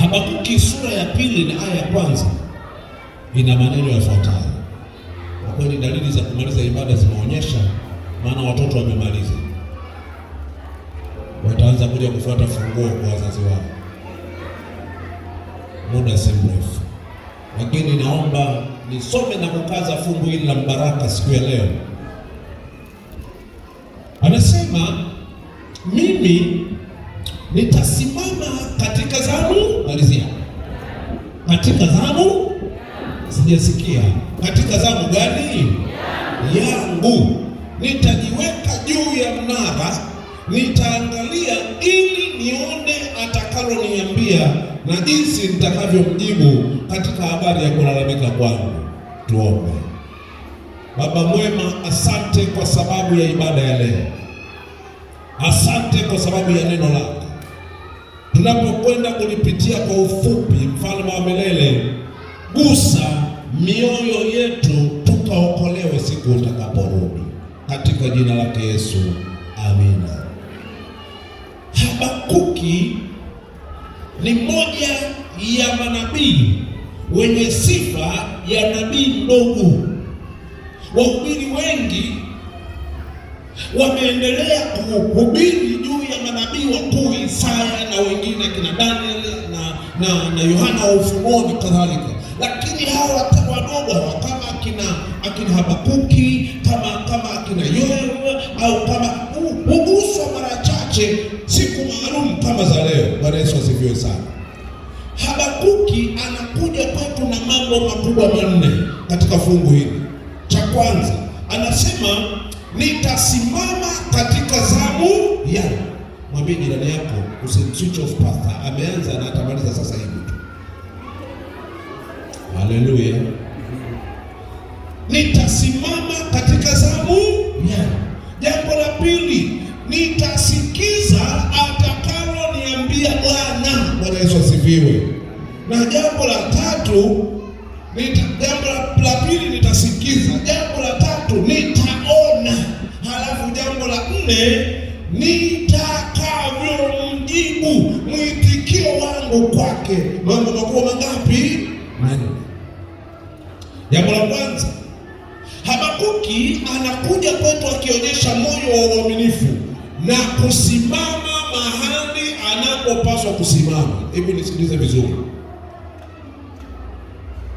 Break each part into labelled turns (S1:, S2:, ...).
S1: Habakuki sura ya 2 na aya ya 1 ina maneno yafuatayo. Kwa kweli dalili za kumaliza ibada zimeonyesha, maana watoto wamemaliza, wataanza kuja kufuata funguo kwa wazazi wao muda si mrefu. Lakini naomba nisome na kukaza fungu hili la mbaraka siku ya leo. Anasema, mimi nitasimama katika zamu, malizia, katika zamu, sijasikia, katika zamu gani? Yangu. Nitajiweka juu ya mnara, nitaangalia ili nione atakaloniambia na jinsi nitakavyomjibu katika habari ya kulalamika kwangu. Tuombe. Baba mwema, asante kwa sababu ya ibada ya leo. Asante kwa sababu ya neno lako. Tunapokwenda kulipitia kwa ufupi, Mfalme wa milele, gusa mioyo yetu tukaokolewe siku utakaporudi. Katika jina lake Yesu, amina. Habakuki ni moja ya manabii wenye sifa ya nabii mdogo. Wahubiri wengi wameendelea kuhubiri juu ya manabii wakuu, Isaya na wengine kina Daniel na Yohana wa Ufunuo na kadhalika, lakini hawa wadogo kama akina Habakuki, kama akina Yoel au kama huguswa mara chache siku maalum kama za leo. Bwana Yesu asifiwe sana. Habakuki anakuja kwetu na mambo makubwa manne katika fungu hili. Cha kwanza anasema, nitasimama katika zamu yangu. Mwambie jirani yako switch off pastor, ameanza na atamaliza sasa hivi tu. Haleluya. Nitasimama katika zamu yangu. Jambo la pili, nitasikiza atakaloniambia Bwana. Bwana Yesu asifiwe. Na jambo la tatu, jambo la pili nitasikiza, jambo la tatu nitaona, halafu jambo la 4 nitakavyomjibu, mwitikio wangu kwake. Mambo makubwa mangapi? Manne. Jambo la kwanza, Habakuki anakuja kwetu akionyesha moyo wa uaminifu na kusimama mahali anapopaswa kusimama. Hebu nisikilize vizuri.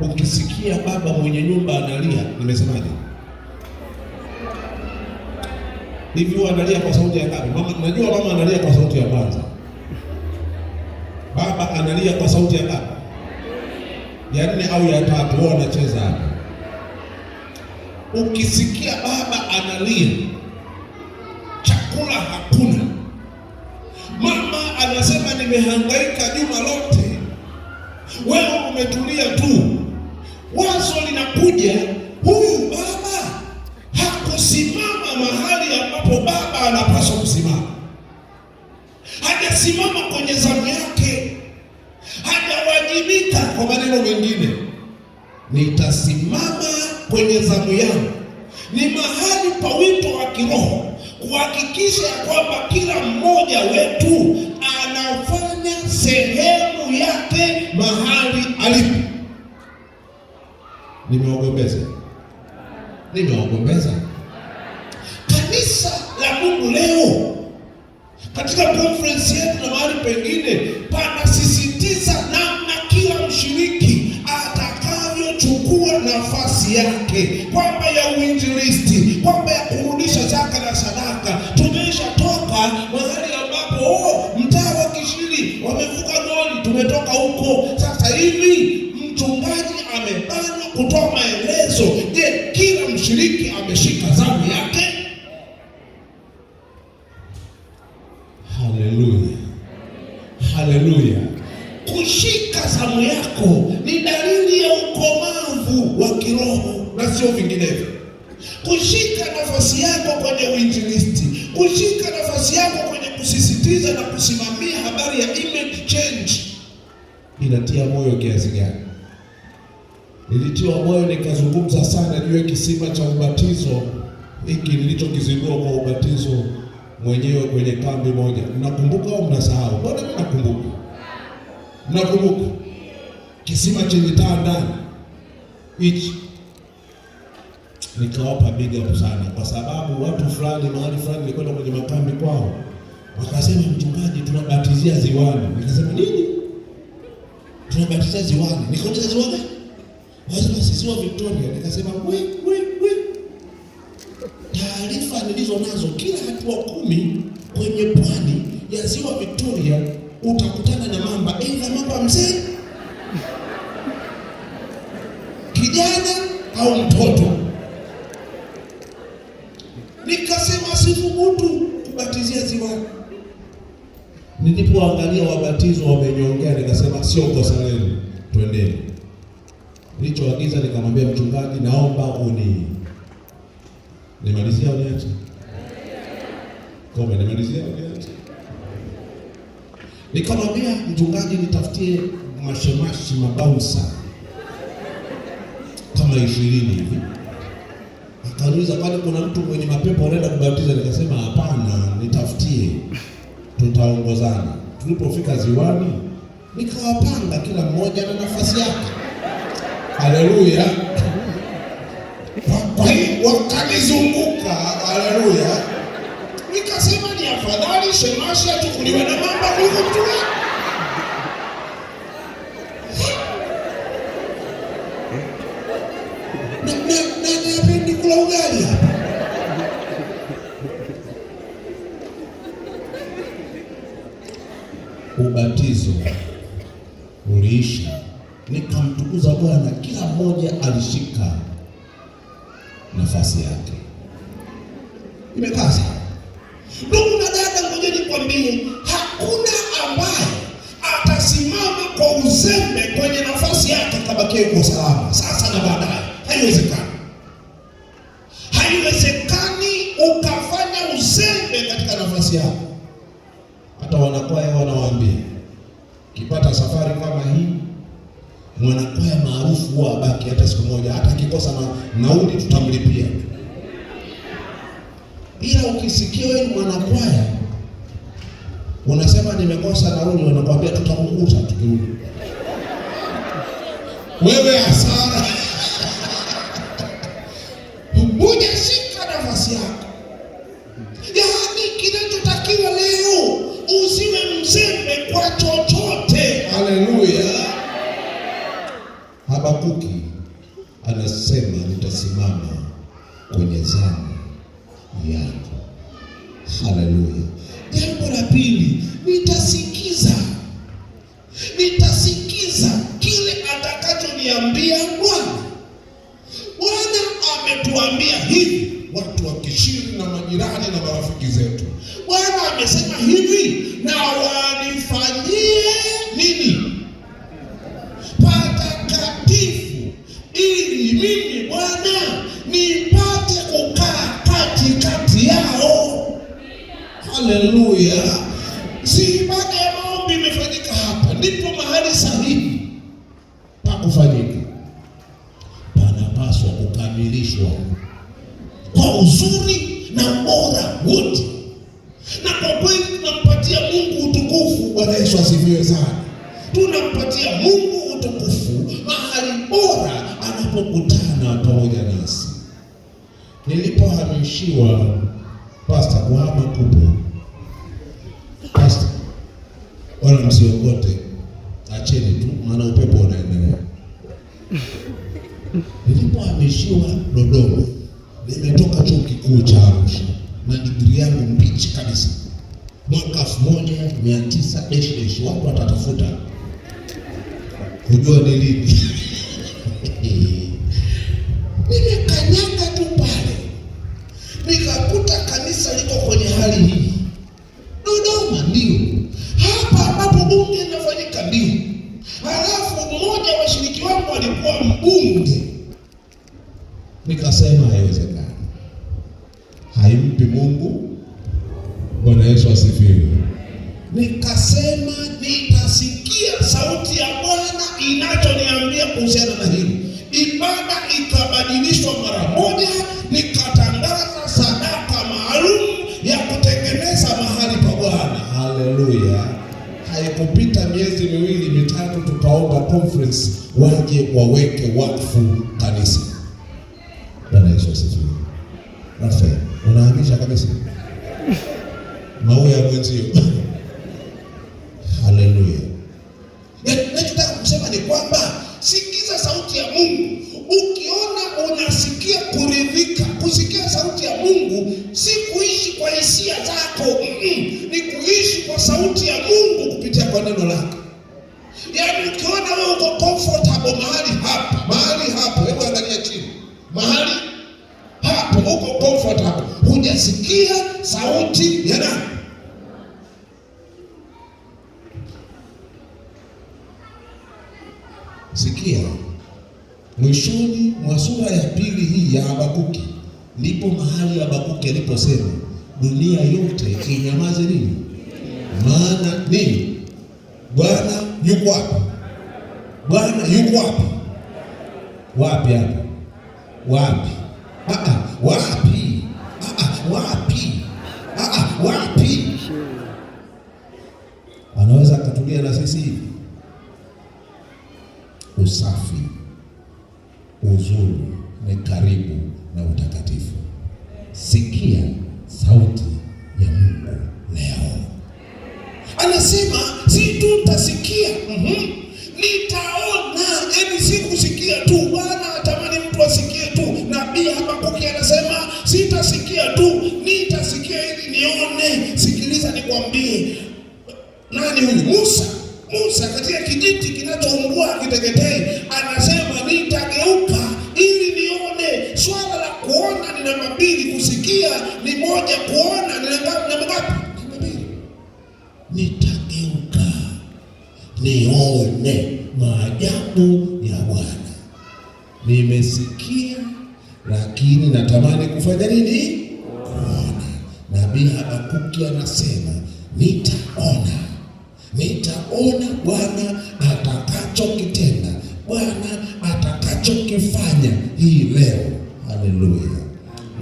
S1: Ukisikia baba mwenye nyumba analia, nimesemaje? Hivi analia kwa sauti ya ngapi? Mama, najua mama analia kwa sauti ya kwanza. Baba analia kwa sauti ya ngapi? Ya 4 au ya 3? Wao wanacheza hapa. Ukisikia baba analia, chakula hakuna. Mama anasema nimehangaika juma lote, wewe umetulia tu. Wazo linakuja, huyu baba hakusimama mahali ambapo baba anapaswa kusimama. Hajasimama kwenye zamu yake, hajawajibika. Kwa maneno mengine, nitasimama kwenye zamu yangu. Ni mahali pa wito wa kiroho kuhakikisha ya kwamba kila mmoja wetu anafanya sehemu yake mahali alipo. Nimewagombeza kanisa la Mungu leo katika conference yetu na mahali pengine, panasisitiza namna kila mshiriki atakavyochukua nafasi yake, kwamba ya uinjilisti, kwamba ya kurudisha zaka na sadaka. Tumeshatoka mahali ambapo mtaa wa Kishiri wamevuka goli, tumetoka huko. Sasa hivi mchungaji amebanwa kutoa maelezo. Je, kila mshiriki ameshika zamu yake? Haleluya, haleluya. Kushika zamu yako ni dalili ya ukomavu wa kiroho na sio vinginevyo. Kushika nafasi yako kwenye uinjilisti, kushika nafasi yako kwenye kusisitiza na kusimamia habari ya image change, inatia moyo kiasi gani? Nilitiwa moyo nikazungumza sana juu ya kisima cha ubatizo hiki nilichokizindua kwa ubatizo mwenyewe kwenye kambi moja. Mnakumbuka au mnasahau? Bwana, mimi nakumbuka. Mnakumbuka kisima chenye taa ndani hichi? Nikawapa big up sana, kwa sababu watu fulani mahali fulani nilikwenda kwenye makambi kwao, wakasema mchungaji, tunabatizia ziwani. Nikasema nini? Tunabatizia ziwani? Nikauliza ziwa gani? Wasema ziwa Victoria. Nikasema we. Taarifa nilizo nazo, kila hatua 10 kwenye pwani ya ziwa Victoria utakutana na mamba, aidha mamba mzee, kijana au mtoto. Nikasema sithubutu kubatizia ziwani. Nilipoangalia wabatizo wamenyongea, nikasema sio kosa lenu, twendeni. Nilichoagiza nikamwambia mchungaji, naomba nimalizia uniache. Kome nimalizia uniache. Nikamwambia mchungaji, nitafutie mashemashi mabouncer kama 20 hivi. Akaniuliza, kwani kuna mtu mwenye mapepo anaenda kubatiza? Nikasema hapana, nitafutie, tutaongozana. Tulipofika ziwani, nikawapanga kila mmoja na nafasi yake. Haleluya. Kwa hiyo wakanizunguka, haleluya. Nikasema ni afadhali shemashi achukuliwe na mamba kuliko mtu wake. Napendi kula ugali hapa. Ubatizo uliisha, nikamtukuza Bwana, kila mmoja alishika nafasi yake. Imekaa sawa. Ndugu na dada, ngoja nikwambie, hakuna ambaye atasimama kwa uzembe kwenye nafasi yake kabakie kwa salama sasa na baadaye. Haiwezekani. Haiwezekani ukafanya uzembe katika nafasi yako. Hata wanakwaya wanawaambia, kipata safari kama hii, mwanakwaya maarufu huwa abaki hata siku moja, hata akikosa nauli tutamlipia. Ila ukisikia wewe mwanakwaya unasema nimekosa nauli, wanakuambia tutakukuta tukirudi. Wewe hasara. Hujashika nafasi yako. Yaani kinachotakiwa leo, usiwe mzembe kwa chochote. Haleluya. Habakuki anasema nitasimama kwenye zamu yako. Haleluya. Jambo la pili, nitasikiza kile atakachoniambia Bwana. Bwana ametuambia hivi, watu wa Kishiri na majirani na marafiki zetu. Bwana amesema hivi, na wanifanyie nini? Patakatifu, ili mimi Bwana nipate kukaa katikati yao. Haleluya. Si baada ya maombi imefanyika hapa, ndipo mahali sahihi pa kufanyika. Panapaswa kukamilishwa kwa uzuri na ubora wote. Na kwa kweli tunampatia Mungu utukufu. Bwana Yesu asifiwe sana. Tunampatia Mungu utukufu mahali bora anapokutana pamoja nasi. Nilipohamishiwa pastor kuhama kubwa, pastor, wala msiogote, acheni tu, maana upepo unaendelea. Nilipohamishiwa Dodoma, nimetoka chuo kikuu cha Arusha na degree yangu mbichi kabisa, mwaka 1900 watu watatafuta kujua ni lini. Nimekanyaga tu pale, nikakuta kanisa liko kwenye hali hii. Dodoma ndio hapa ambapo bunge linafanyika, ndio. Halafu mmoja wa washiriki wangu alikuwa mbunge. Nikasema haiwezekani, haimpi Mungu. Bwana Yesu asifiwe. Nikasema nitasikia sauti ya Bwana inachoniambia kuhusiana na hili. Ibada ikabadilishwa mara moja, nikatangaza sadaka maalum ya kutengeneza mahali pa Bwana. Haleluya. Haikupita miezi 2 mitatu tukaomba conference waje waweke wakfu kanisa. Bwana Yesu asifiwe. Rafael, unahamisha kabisa maua ya mwenzio. Haleluya. Nataka kusema ni kwamba sikiza sauti ya Mungu. Ukiona unasikia kuridhika, kusikia sauti ya Mungu si kuishi kwa hisia zako, ni kuishi kwa sauti ya Mungu kupitia kwa neno lake. Yaani ukiona wewe uko comfortable mahali hapo, hebu angalia chini. Mahali hapo uko comfortable, hujasikia sauti ya nani? Sikia, mwishoni mwa sura ya 2 hii ya Habakuki ndipo mahali Habakuki aliposema dunia yote inyamaze nini? Maana nini? Bwana yuko wapi? Bwana yuko wapi? Wapi hapa? Wapi? Wapi? Wapi? Wapi? Anaweza kutulia na sisi hivi. Usafi, uzuri ni karibu na utakatifu. Sikia sauti ya Mungu leo. Anasema si tu utasikia, nitaona. Yaani si kusikia tu. Bwana atamani mtu asikie tu. Nabii Habakuki anasema sitasikia tu, nitasikia ili nione. Sikiliza nikwambie. Nani huyu? Musa katika kijiti kinachoungua kiteketei anasema nitageuka ili nione. Swala la kuona ni namba 2, kusikia ni moja, kuona ni namba ngapi? Namba 2. Nitageuka nione maajabu ya Bwana. Nimesikia lakini natamani kufanya nini? Kuona. Nabii Habakuki anasema nitaona Bwana atakachokitenda, Bwana atakachokifanya hii leo. Haleluya.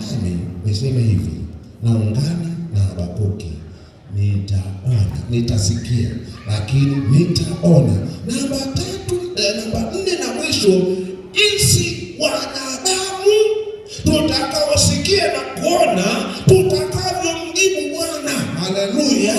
S1: Nami niseme hivi, naungana na Habakuki. Nitaona, nitasikia, lakini nitaona. Namba 4 na mwisho, jinsi wanadamu tutakaosikia na kuona tutakavyomjibu Bwana. Haleluya.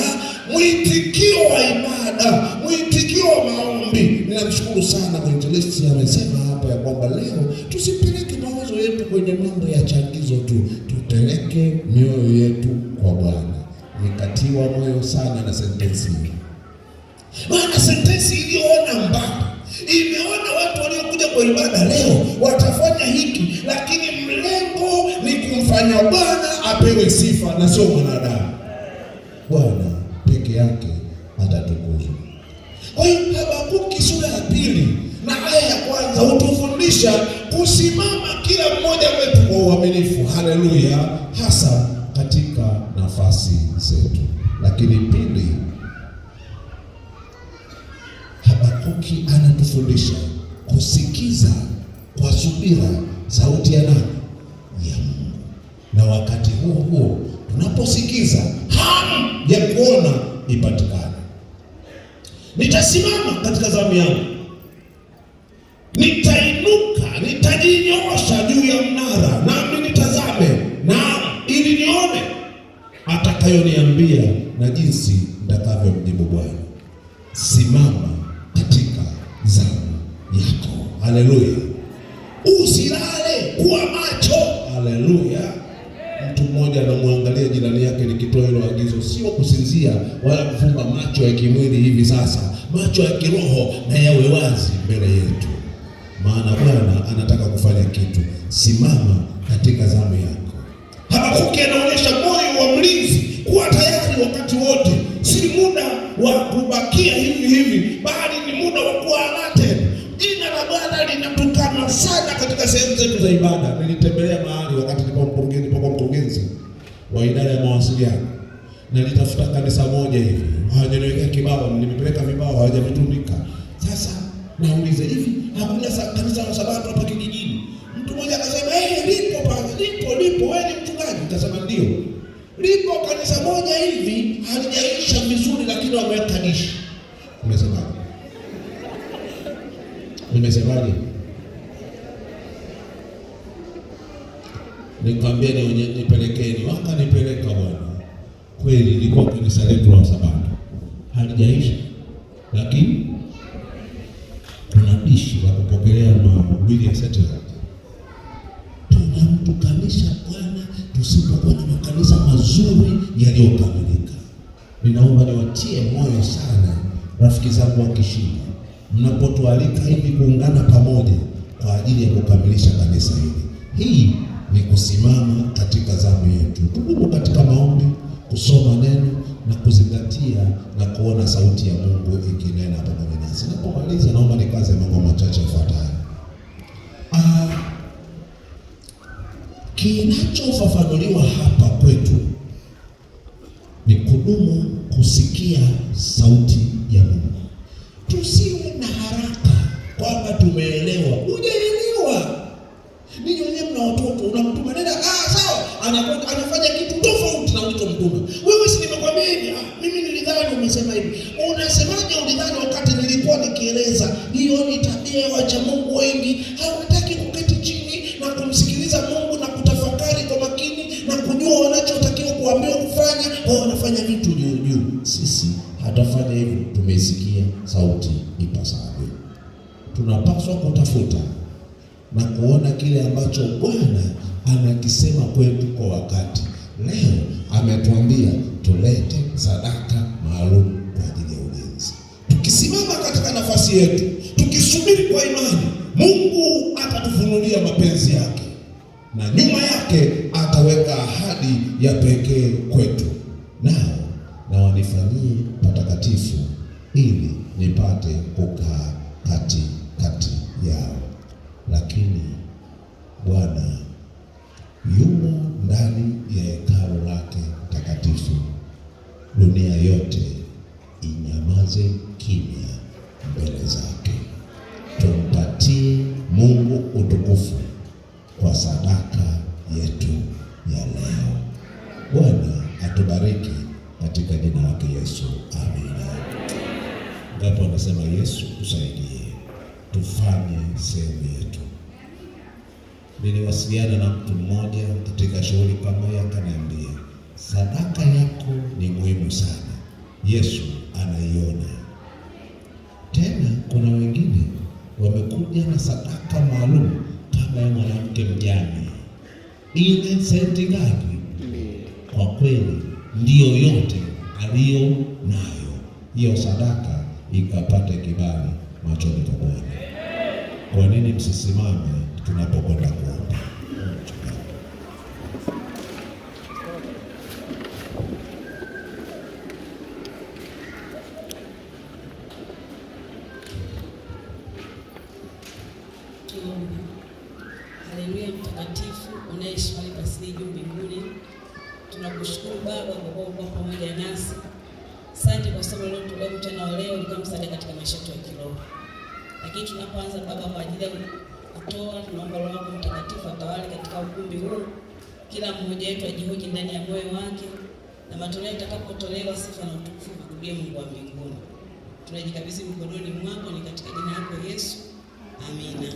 S1: Mwitikio wa ibada, mwitikio wa maombi. Ninamshukuru sana mwinjilisti amesema hapa ya kwamba leo tusipeleke mawazo yetu kwenye mambo ya changizo tu, tupeleke mioyo yetu kwa Bwana. Nikatiwa moyo sana na sentensi hii. Maana sentensi iliyoona mbali, imeona watu waliokuja kwa ibada leo watafanya hiki, lakini mlengo ni kumfanya Bwana apewe sifa na sio mwanadamu. Bwana peke yake atatukuzwa. Kwa hiyo Habakuki sura ya 2 na aya ya 1 hutufundisha kusimama kila mmoja wetu kwa uaminifu. Haleluya, hasa katika nafasi zetu. Lakini pili, Habakuki anatufundisha kusikiza kwa subira sauti ya nani? Ya Mungu. Na wakati huo tunaposikiza, hamu ya kuona ipatikane. Nitasimama katika zamu yangu, nitainuka, nitajinyoosha juu ya mnara, nami nitazame, na ili nione atakayoniambia na jinsi nitakavyomjibu Bwana. Simama katika zamu yako. Haleluya. Usilale, kuwa macho. Haleluya. Mtu mmoja anamwangalia jirani yake, nikitoa hilo agizo, sio kusinzia wala kufumba macho ya kimwili hivi sasa. Macho ya kiroho na yawe wazi mbele yetu, maana Bwana anataka kufanya kitu. Simama katika zamu yako. Habakuki anaonyesha moyo wa mlinzi, kuwa tayari wakati wote. Si muda wa kubakia hivi, bali ni muda wa kuwa alert. Jina la Bwana linatukana sana katika sehemu zetu za ibada. Nilitembelea mahali wakati nilipokuwa mkurugenzi wa idara ya mawasiliano, na nilitafuta kanisa moja hivi, hawajaniwekea kibao, nimepeleka vibao hawajavitundika. Sasa nauliza, hivi hakuna kanisa la Sabato hapa kijijini? Mtu mmoja akasema lipo pale, lipo. Wewe ni mchungaji? Nikasema ndio. Lipo kanisa moja hivi halijaisha vizuri, lakini wameweka dishi. Umesemaje? Nimesemaje? Nikwambie nipelekeni, wakanipeleka Bwana. Kweli ilikuwa kanisa letu la Sabato. Halijaisha. Lakini kuna dishi la kupokelea mahubiri ya satellite. Tunamtukanisha Bwana tusipokuwa na makanisa mazuri yaliyokamilika. Ninaomba niwatie moyo sana rafiki zangu wa Kishinga, mnapotualika hivi kuungana pamoja kwa ajili ya kukamilisha kanisa hili. Hii ni kusimama katika zamu yetu. Tudumu katika maombi, kusoma neno na kuzingatia na kuona sauti ya Mungu ikinena pamoja nasi. Napomaliza naomba nikaze mambo machache yafuatayo. Kinachofafanuliwa hapa kwetu ni kudumu kusikia sauti ya Mungu. Tusiwe na haraka kwamba tumeelewa. Hujaelewa. Ninyi wenyewe mna watoto, unamtuma nenda, sawa, anafanya kitu tofauti na ulichomtuma. Wewe si nimekwambia hivi, mimi nilidhani umesema hivi. Unasemaje ulidhani wakati nilikuwa nikieleza? Hiyo ni tabia ya wacha Mungu wengi. Hawataki kuketi chini na kumsikiliza Mungu na kutafakari kwa makini na kujua wanachotakiwa kuambiwa kufanya. Wao wanafanya vitu juu juu. Sisi hatafanya hivyo. Tumesikia sauti ipasavyo. Tunapaswa kutafuta na kuona kile ambacho Bwana anakisema kwetu kwa wakati. Leo ametuambia tulete sadaka maalum kwa ajili ya ulinzi. Tukisimama katika nafasi yetu, tukisubiri kwa imani, Mungu atatufunulia mapenzi yake, na nyuma yake ataweka ahadi ya pekee kwetu. Nao na wanifanyie patakatifu ili nipate kukaa kati yao. Lakini Bwana yumo ndani ya hekalu lake takatifu. Dunia yote inyamaze kimya mbele zake. Tumpatie Mungu utukufu kwa sadaka yetu ya leo. Bwana atubariki katika jina lake Yesu. Amina. Ngapo anasema Yesu tusaidie, tufanye sehemu yetu. Niliwasiliana na mtu mmoja katika shughuli pamoja, akaniambia sadaka yako ni muhimu sana, Yesu anaiona. Tena kuna wengine wamekuja na sadaka maalum kama ya mwanamke mjane. Ile senti ngapi? Kwa kweli ndiyo yote aliyo nayo. Hiyo sadaka ikapate kibali machoni pa Bwana. Kwa nini msisimame tunapokwenda kuomba?
S2: Haleluya. Mtakatifu unaishi mahali pasiri juu mbinguni, tunakushukuru Baba kwa kuwa uko pamoja nasi. Asante kwa sababu leo tuleo mchana wa leo ulikuwa msaada katika maisha yetu ya kiroho. Lakini tunapoanza Baba kwa ajili ya kutoa, tunaomba Roho wako Mtakatifu atawale katika ukumbi huu. Kila mmoja wetu ajihoji ndani ya moyo wake, na matoleo yatakapotolewa sifa na utukufu vikurudie Mungu wa mbinguni. Tunajikabidhi mkononi mwako, ni katika jina lako Yesu. Amina.